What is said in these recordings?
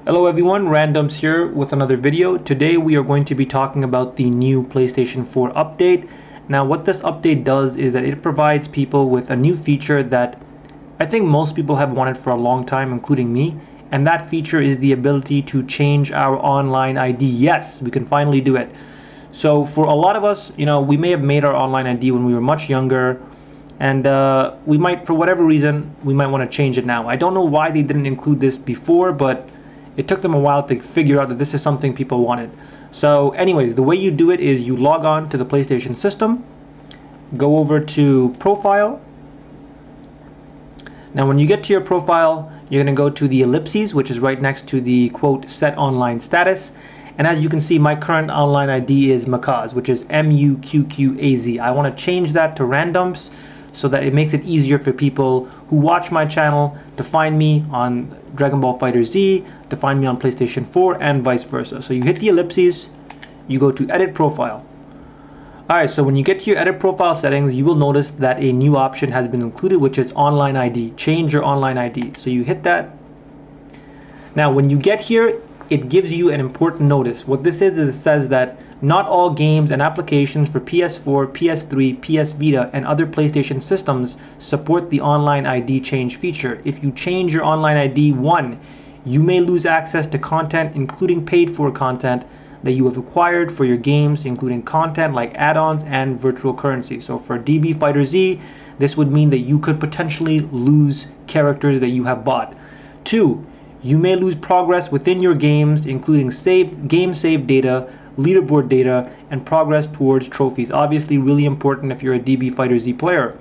Hello everyone, Randoms here with another video. Today we are going to be talking about the new PlayStation 4 update. Now what this update does is that it provides people with a new feature that I think most people have wanted for a long time, including me, and that feature is the ability to change our online ID. Yes, we can finally do it. So for a lot of us, we may have made our online ID when we were much younger, and we might, for whatever reason, we might want to change it now. I don't know why they didn't include this before, but it took them a while to figure out that this is something people wanted. So anyways, the way you do it is you log on to the PlayStation system, go over to profile. Now when you get to your profile, you're going to go to the ellipses, which is right next to the quote set online status. And as you can see, my current online ID is Muqqaz, which is MUQQAZ. I want to change that to randoms so that it makes it easier for people who watch my channel to find me on Dragon Ball FighterZ, to find me on PlayStation 4, and vice versa. So you hit the ellipses, you go to edit profile. Alright, so when you get to your edit profile settings, you will notice that a new option has been included, which is online ID. Change your online ID. So you hit that. Now when you get here, it gives you an important notice. What this is it says that not all games and applications for PS4, PS3, PS Vita, and other PlayStation systems support the online ID change feature. If you change your online ID, you may lose access to content, including paid for content that you have acquired for your games, including content like add-ons and virtual currency. So for DB Fighter Z, this would mean that you could potentially lose characters that you have bought. 2, you may lose progress within your games, including game save data, leaderboard data, and progress towards trophies. Obviously really important if you're a DB Fighter Z player.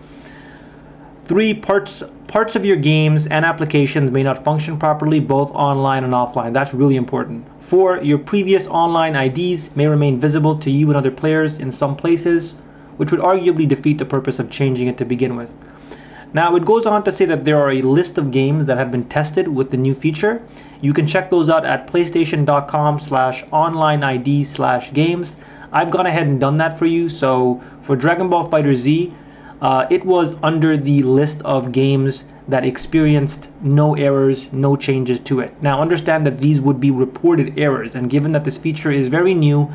3, parts of your games and applications may not function properly, both online and offline. That's really important. 4, your previous online IDs may remain visible to you and other players in some places, which would arguably defeat the purpose of changing it to begin with. Now it goes on to say that there are a list of games that have been tested with the new feature. You can check those out at playstation.com/onlineid/games. I've gone ahead and done that for you. So for Dragon Ball FighterZ, it was under the list of games that experienced no errors, no changes to it. Now understand that these would be reported errors, and given that this feature is very new,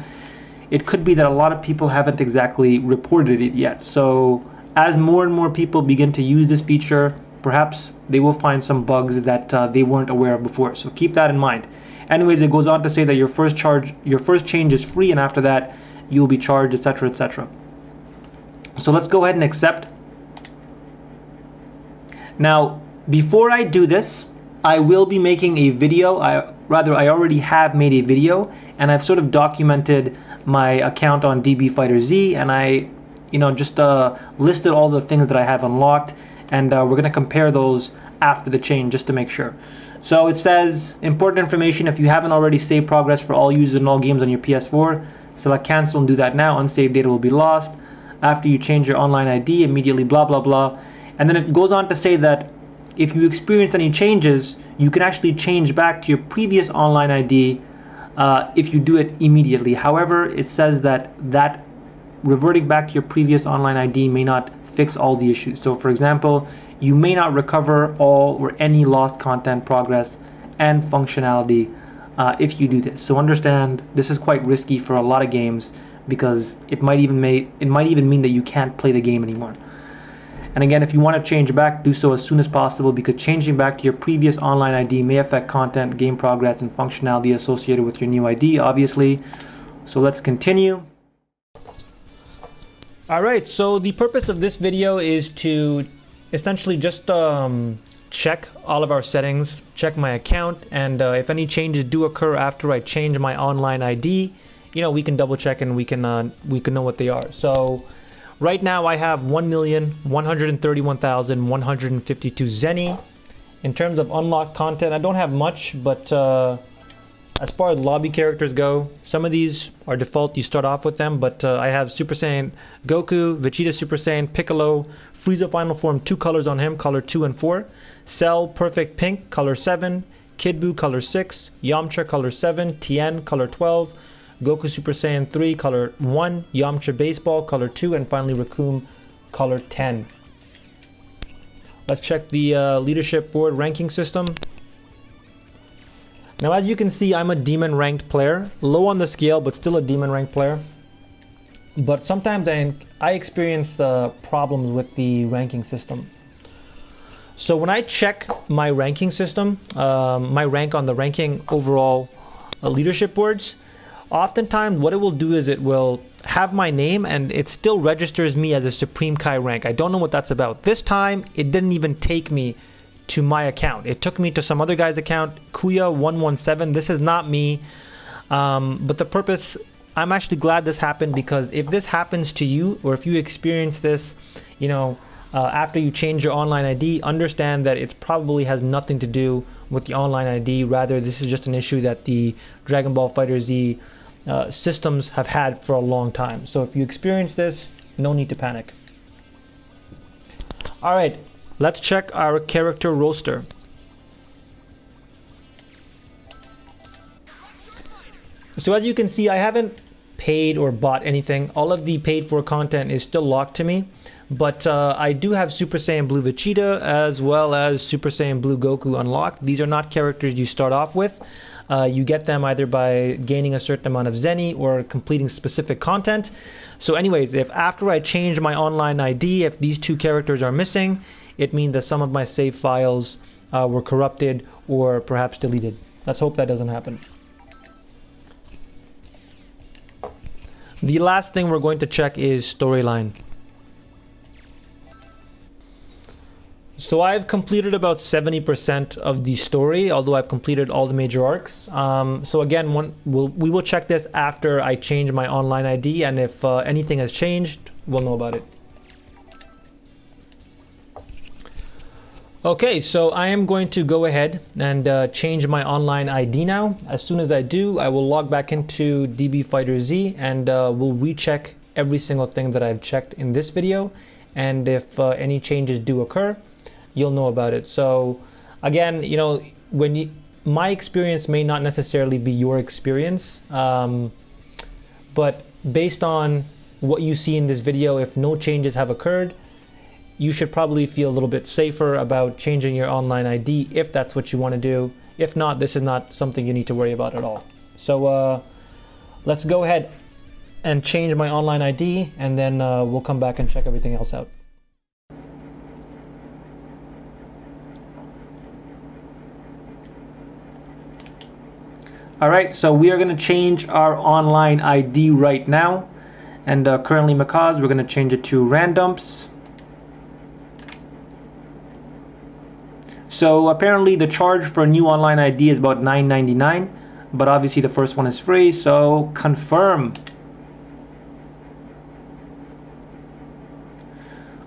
it could be that a lot of people haven't exactly reported it yet. So as more and more people begin to use this feature, perhaps they will find some bugs that they weren't aware of before. So keep that in mind. Anyways, it goes on to say that your first change is free, and after that you will be charged, etc., etc. So let's go ahead and accept. Now, before I do this, I will be making a video. I already have made a video, and I've sort of documented my account on DB Fighter Z, and I just listed all the things that I have unlocked, and we're going to compare those after the change just to make sure. So it says, important information: if you haven't already saved progress for all users and all games on your PS4, select cancel and do that now. Unsaved data will be lost after you change your online ID immediately, blah blah blah. And then it goes on to say that if you experience any changes, you can actually change back to your previous online ID if you do it immediately. However, it says that reverting back to your previous online ID may not fix all the issues. So for example, you may not recover all or any lost content, progress, and functionality if you do this. So understand, this is quite risky for a lot of games, because it might even mean that you can't play the game anymore. And again, if you want to change back, do so as soon as possible, because changing back to your previous online ID may affect content, game progress, and functionality associated with your new ID, obviously. So let's continue. Alright, so the purpose of this video is to essentially just check all of our settings, check my account, and if any changes do occur after I change my online ID, we can double check and we can know what they are. So right now I have 1,131,152 Zenny. In terms of unlocked content, I don't have much, but as far as lobby characters go, some of these are default, you start off with them, but I have Super Saiyan Goku, Vegeta Super Saiyan, Piccolo, Frieza Final Form, 2 colors on him, color 2 and 4, Cell Perfect Pink, color 7, Kid Buu, color 6, Yamcha, color 7, Tien, color 12, Goku Super Saiyan 3, color 1, Yamcha Baseball, color 2, and finally Raccoon, color 10. Let's check the leadership board ranking system. Now as you can see, I'm a demon ranked player, low on the scale but still a demon ranked player. But sometimes I experience problems with the ranking system. So when I check my ranking system, my rank on the ranking overall leadership boards, oftentimes what it will do is it will have my name and it still registers me as a Supreme Kai rank. I don't know what that's about. This time it didn't even take me to my account. It took me to some other guy's account, Kuya117. This is not me. But the purpose, I'm actually glad this happened, because if this happens to you, or if you experience this, you know, after you change your online ID, understand that it probably has nothing to do with the online ID. Rather, this is just an issue that the Dragon Ball FighterZ systems have had for a long time. So if you experience this, no need to panic. Alright, let's check our character roster. So as you can see, I haven't paid or bought anything. All of the paid for content is still locked to me. But I do have Super Saiyan Blue Vegeta as well as Super Saiyan Blue Goku unlocked. These are not characters you start off with. You get them either by gaining a certain amount of Zenny or completing specific content. So anyways, if after I change my online ID, if these two characters are missing, it means that some of my save files were corrupted or perhaps deleted. Let's hope that doesn't happen. The last thing we're going to check is storyline. So I've completed about 70% of the story, although I've completed all the major arcs. So again, we will check this after I change my online ID, and if anything has changed, we'll know about it. Okay, so I am going to go ahead and change my online ID now. As soon as I do, I will log back into DB Fighter Z, and we'll recheck every single thing that I've checked in this video. And if any changes do occur, you'll know about it. So again, you know, my experience may not necessarily be your experience, but based on what you see in this video, if no changes have occurred, you should probably feel a little bit safer about changing your online ID if that's what you want to do. If not, this is not something you need to worry about at all. So let's go ahead and change my online ID, and then we'll come back and check everything else out. Alright, so we are going to change our online ID right now, and currently Makaz, we're going to change it to randoms. So apparently the charge for a new online ID is about $9.99, but obviously the first one is free, so confirm.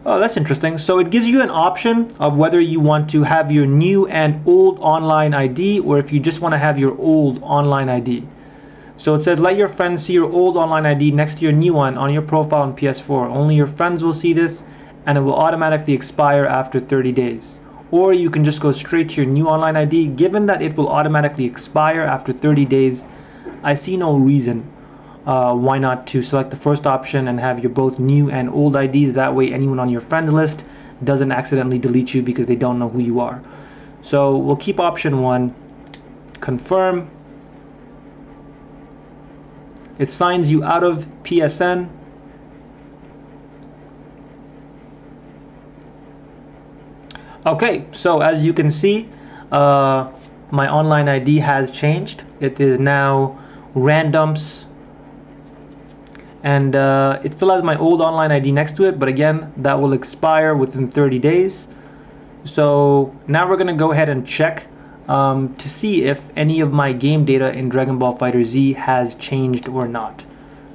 Oh, that's interesting. So it gives you an option of whether you want to have your new and old online ID, or if you just want to have your old online ID. So it says, let your friends see your old online ID next to your new one on your profile on PS4. Only your friends will see this, and it will automatically expire after 30 days. Or you can just go straight to your new online ID. Given that it will automatically expire after 30 days, I see no reason why not to select the first option and have your both new and old IDs. That way anyone on your friends list doesn't accidentally delete you because they don't know who you are. So we'll keep option 1, confirm. It signs you out of PSN. Okay, so as you can see, my online ID has changed. It is now randoms, and it still has my old online ID next to it, but again, that will expire within 30 days. So now we're gonna go ahead and check to see if any of my game data in Dragon Ball FighterZ has changed or not.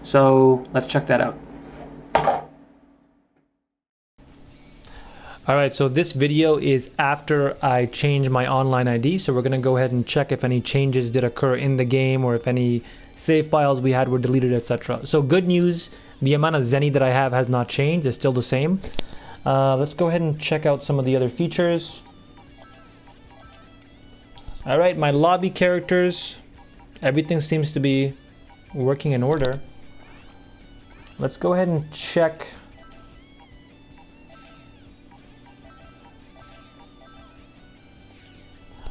So let's check that out. Alright, so this video is after I change my online ID, so we're going to go ahead and check if any changes did occur in the game, or if any save files we had were deleted, etc. So good news, the amount of Zenny that I have has not changed, it's still the same. Let's go ahead and check out some of the other features. Alright, my lobby characters, everything seems to be working in order. Let's go ahead and check.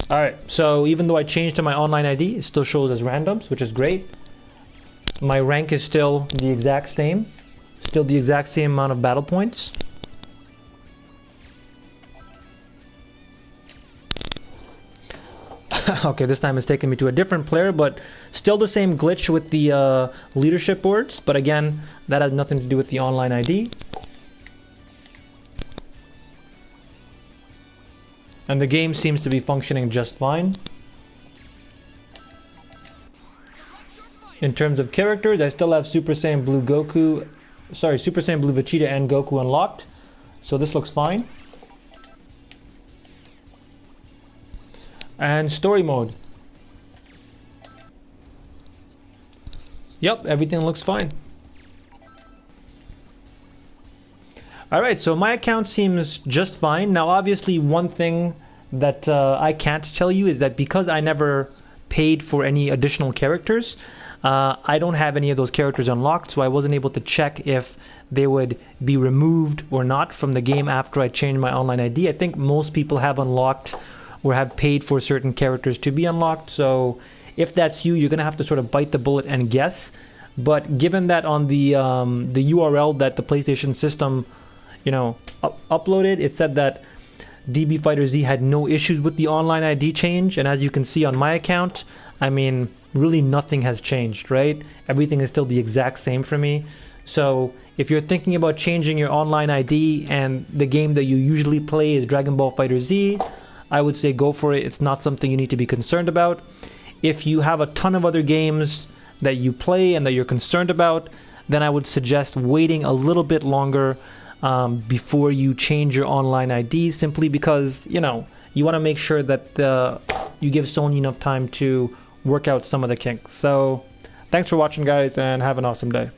Alright, so even though I changed to my online ID, it still shows as randoms, which is great. My rank is still the exact same. Still the exact same amount of battle points. Okay, this time it's taking me to a different player, but still the same glitch with the leadership boards. But again, that has nothing to do with the online ID. And the game seems to be functioning just fine. In terms of characters, I still have Super Saiyan Blue Goku, sorry, Super Saiyan Blue Vegeta and Goku unlocked. So this looks fine. And story mode. Yep, everything looks fine. Alright, so my account seems just fine. Now obviously one thing that I can't tell you is that because I never paid for any additional characters, I don't have any of those characters unlocked, so I wasn't able to check if they would be removed or not from the game after I changed my online ID. I think most people have unlocked or have paid for certain characters to be unlocked, so if that's you, you're gonna have to sort of bite the bullet and guess. But given that on the URL that the PlayStation system, you know, uploaded, it said that DB Fighter Z had no issues with the online ID change, and as you can see on my account, I mean, really nothing has changed, right? Everything is still the exact same for me. So if you're thinking about changing your online ID and the game that you usually play is Dragon Ball Fighter Z, I would say go for it. It's not something you need to be concerned about. If you have a ton of other games that you play and that you're concerned about, then I would suggest waiting a little bit longer before you change your online ID, simply because, you know, you want to make sure that you give Sony enough time to work out some of the kinks. So thanks for watching, guys, and have an awesome day.